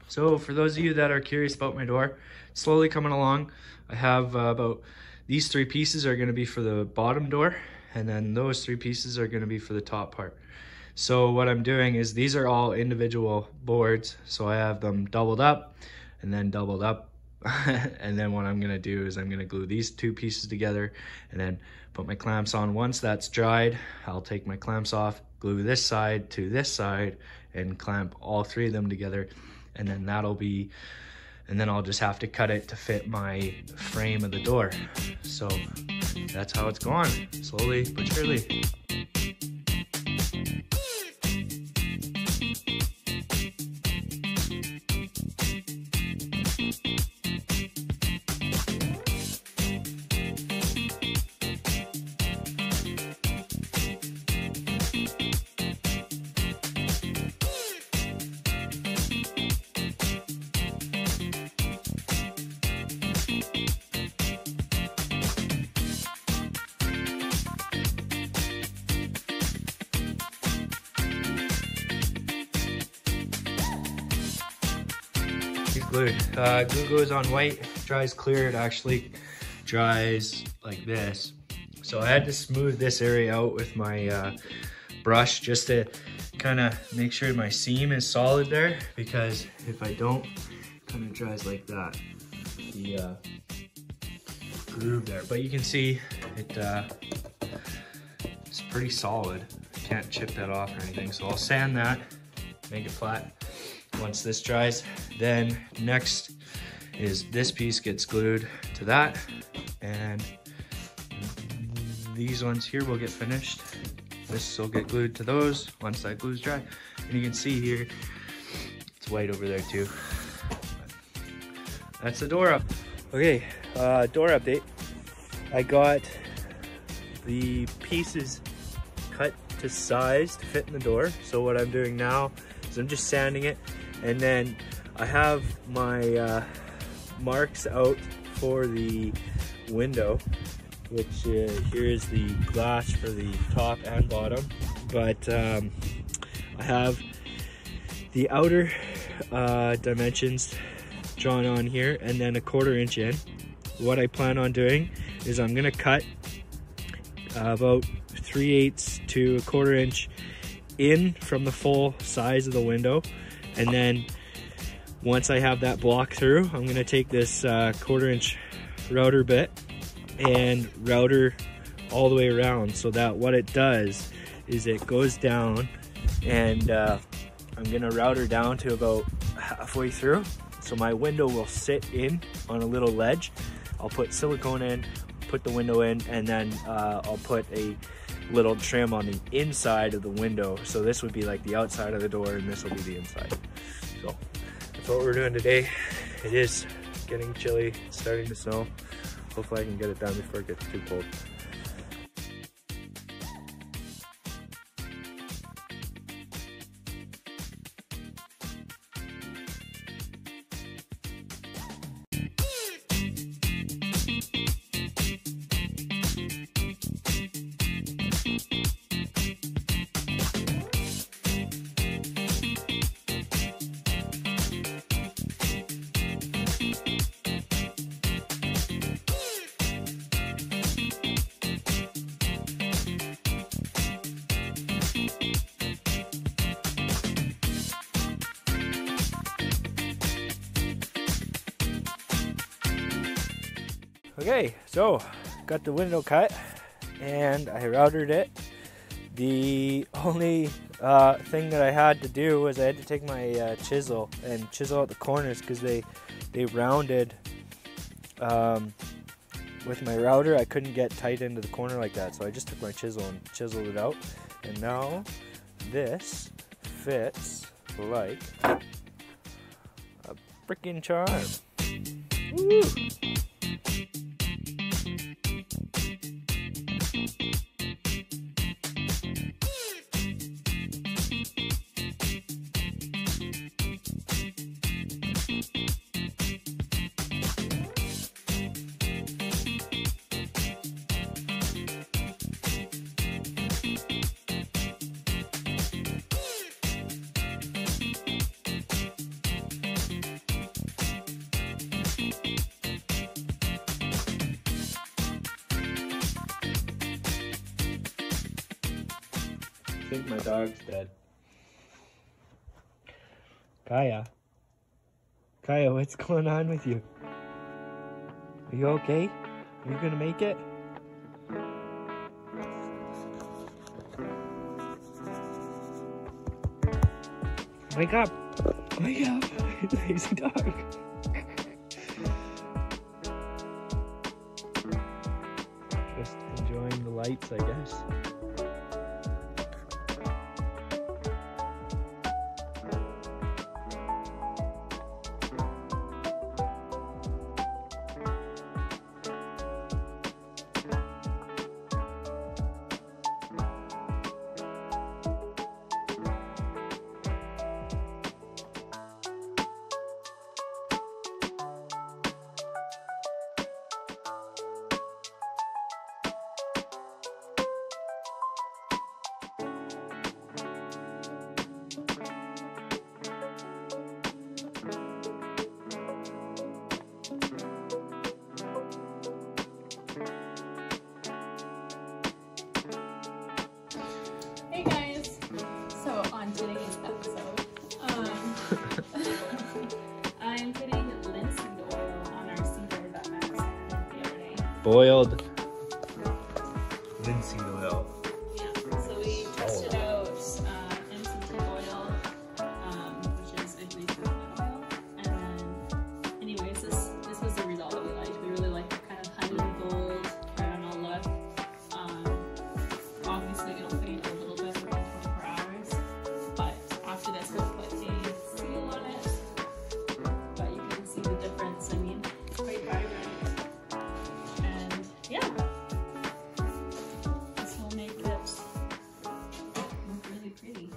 So for those of you that are curious about my door, slowly coming along. I have about these 3 pieces are going to be for the bottom door, and then those 3 pieces are going to be for the top part. So what I'm doing is these are all individual boards, so I have them doubled up and then doubled up. And then what I'm going to do is I'm going to glue these 2 pieces together and then put my clamps on. Once that's dried, I'll take my clamps off, glue this side to this side, and clamp all 3 of them together. And then I'll just have to cut it to fit my frame of the door. So that's how it's going, slowly but surely. Glued. Glue goes on white, dries clear. It actually dries like this. So I had to smooth this area out with my brush just to kind of make sure my seam is solid there, because if I don't, it kind of dries like that, the groove there. But you can see it's pretty solid. Can't chip that off or anything. So I'll sand that, make it flat. Once this dries, then next is this piece gets glued to that, and these ones here will get finished. This will get glued to those once that glue's dry. And you can see here, it's white over there too. That's the door up. Okay, door update. I got the pieces cut to size to fit in the door. So what I'm doing now is I'm just sanding it. And then I have my marks out for the window, which here is the glass for the top and bottom. But I have the outer dimensions drawn on here, and then a 1/4 inch in. What I plan on doing is I'm gonna cut about 3/8 to a 1/4 inch in from the full size of the window. And then once I have that block through, I'm gonna take this 1/4 inch router bit and router all the way around, so that what it does is it goes down, and I'm gonna router down to about halfway through. So my window will sit in on a little ledge. I'll put silicone in, put the window in, and then I'll put a little trim on the inside of the window. So this would be like the outside of the door, and this will be the inside. So that's what we're doing today. It is getting chilly, it's starting to snow. Hopefully I can get it done before it gets too cold. Okay, so got the window cut and I routed it. The only thing that I had to do was I had to take my chisel and chisel out the corners, because they rounded with my router. I couldn't get tight into the corner like that, so I just took my chisel and chiseled it out. And now this fits like a freaking charm. Woo! I think my dog's dead. Kaya, what's going on with you? Are you okay? Are you gonna make it? Wake up! Wake up! Lazy dog. Just enjoying the lights, I guess. Hey guys! So on today's episode, I'm putting linseed oil on our cedar that Max sent the other day. Boiled linseed oil. Yeah, so we tested out MCT oil, which is a grease oil, and then, anyways, this was the result that we liked. We really liked the kind of honey gold caramel look. Obviously, it'll fade a little bit within 24 hours, but after this, we'll put a seal on it. But you can see the difference. I mean, it's quite vibrant, and yeah. This will make it look really pretty.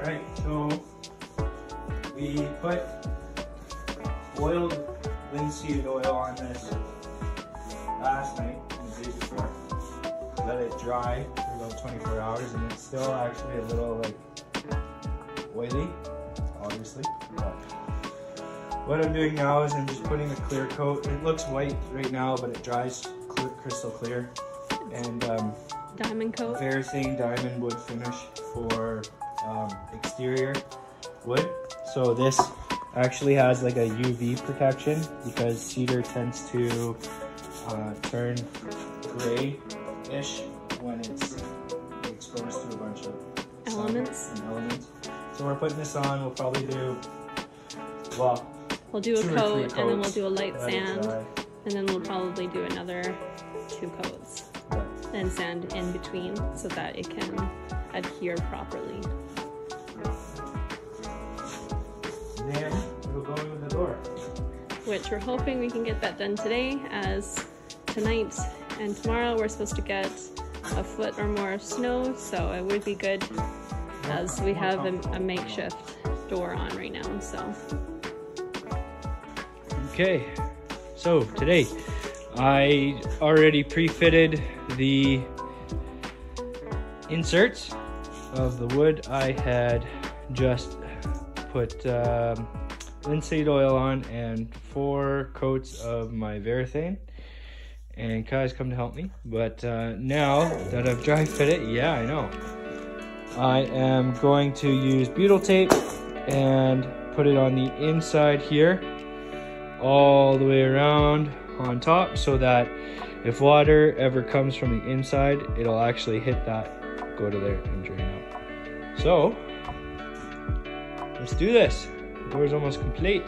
Alright, so we put boiled linseed oil on this last night and the day before. Let it dry for about 24 hours, and it's still actually a little like oily, obviously. But what I'm doing now is I'm just putting a clear coat. It looks white right now, but it dries crystal clear. And Diamond coat. Varathane diamond wood finish for exterior wood. So this actually has like a UV protection because cedar tends to turn gray-ish when it's exposed to a bunch of Elements. and elements. So we're putting this on. We'll probably do, well, We'll do a 2 or 3 coat, and then we'll coats. do a light Let it sand, dry. and then we'll probably do another 2 coats. Yeah. And sand in between so that it can adhere properly. Then it'll go in the door. Which we're hoping we can get that done today, as tonight and tomorrow we're supposed to get a foot or more of snow, so it would be good as we have a makeshift door on right now. So Okay, so today I already pre-fitted the inserts of the wood. I had just put linseed oil on and 4 coats of my Varathane, and Kai's come to help me. But now that I've dry fit it, yeah, I know, I am going to use butyl tape and put it on the inside here all the way around on top, so that if water ever comes from the inside, it'll actually hit that, go to there and drain out. So let's do this. The door's almost complete.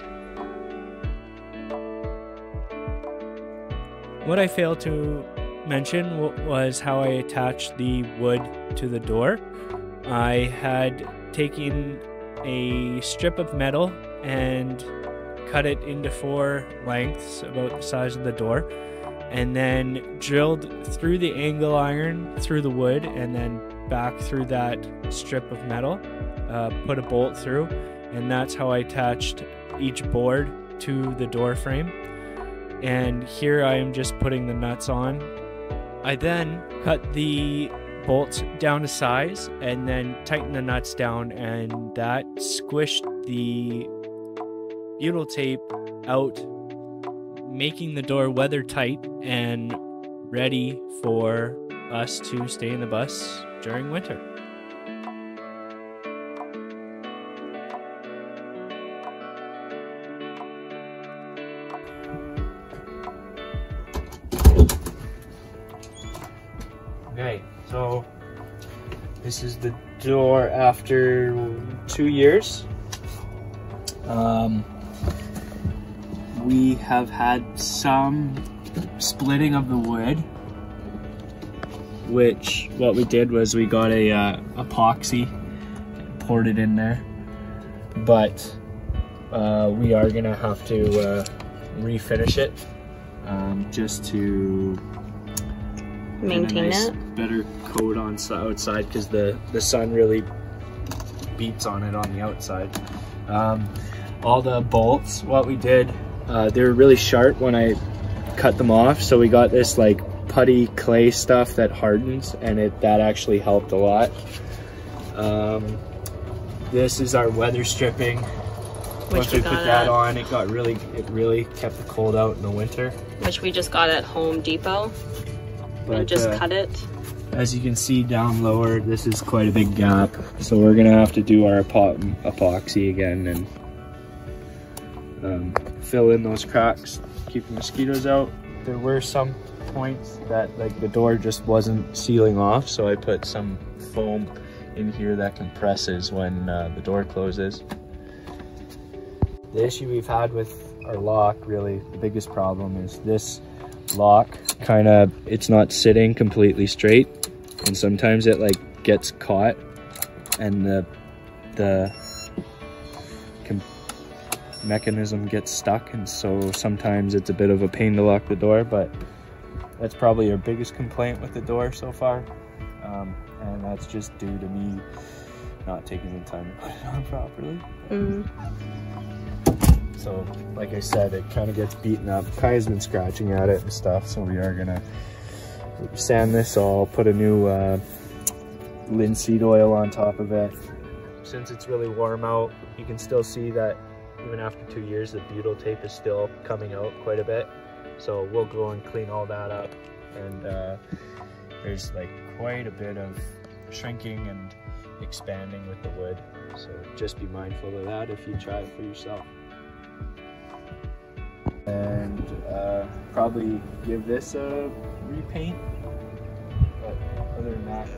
What I failed to mention was how I attached the wood to the door. I had taken a strip of metal and cut it into 4 lengths about the size of the door, and then drilled through the angle iron through the wood and then back through that strip of metal, put a bolt through, and that's how I attached each board to the door frame. And here I am just putting the nuts on. I then cut the bolts down to size and then tighten the nuts down, and that squished the butyl tape out, making the door weather tight and ready for us to stay in the bus during winter. Okay, so this is the door after 2 years. We have had some splitting of the wood, which what we did was we got a epoxy, poured it in there, but we are gonna have to refinish it just to maintain nice, it. Better coat on outside, because the sun really beats on it on the outside. All the bolts, what we did, they were really sharp when I cut them off, so we got this like putty clay stuff that hardens, and that actually helped a lot. This is our weather stripping. Once we put that on, it really kept the cold out in the winter. Which we just got at Home Depot. And just cut it. As you can see down lower, this is quite a big gap, so we're gonna have to do our epoxy again and fill in those cracks, keep the mosquitoes out. There were some points that like the door just wasn't sealing off, so I put some foam in here that compresses when the door closes. The issue we've had with our lock, really the biggest problem, is this lock it's not sitting completely straight, and sometimes it like gets caught and the mechanism gets stuck, and so sometimes it's a bit of a pain to lock the door. But that's probably our biggest complaint with the door so far, and that's just due to me not taking the time to put it on properly. So like I said, it kind of gets beaten up. Kaya's been scratching at it and stuff, so we are gonna sand this all, put a new linseed oil on top of it. Since it's really warm out, you can still see that even after 2 years, the butyl tape is still coming out quite a bit. So we'll go and clean all that up, and there's like quite a bit of shrinking and expanding with the wood. So just be mindful of that if you try it for yourself. And probably give this a repaint, but other than that,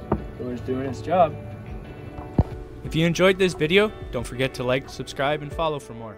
the door's doing its job. If you enjoyed this video, don't forget to like, subscribe, and follow for more.